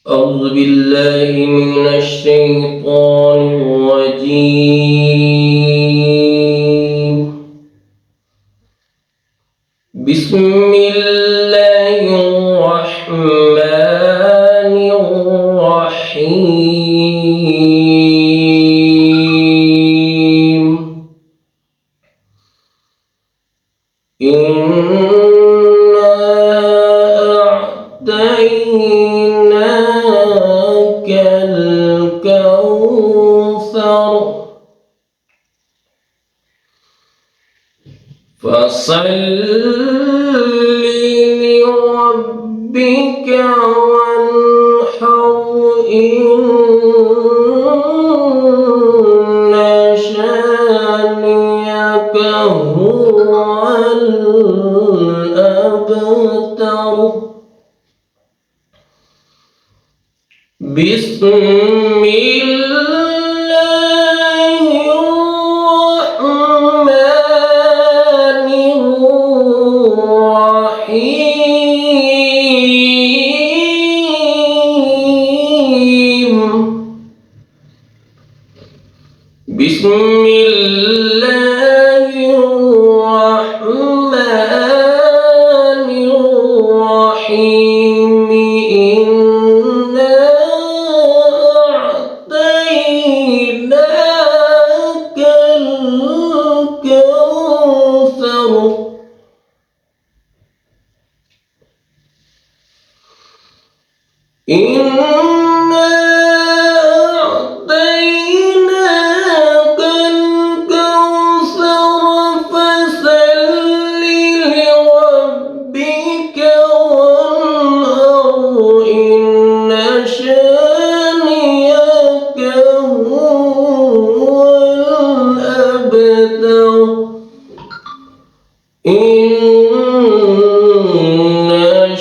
أعوذ بالله من الشيطان الرجيم. بسم الله الرحمن الرحيم. إنا أعطيناك الكوثر فصل لربك وانحر إن شانئك هو الأبتر. بسم الله الرحمن الرحيم. بسم الله الرحمن الرحيم. إنا أعطيناك الكوثر إنا أعطيناك الكوثر فصل لربك وانحر إن شانئك هو الأبتر. إن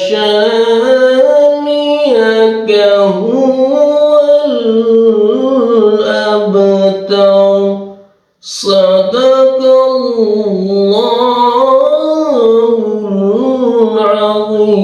شانئك هو الأبتر. صدق الله العظيم.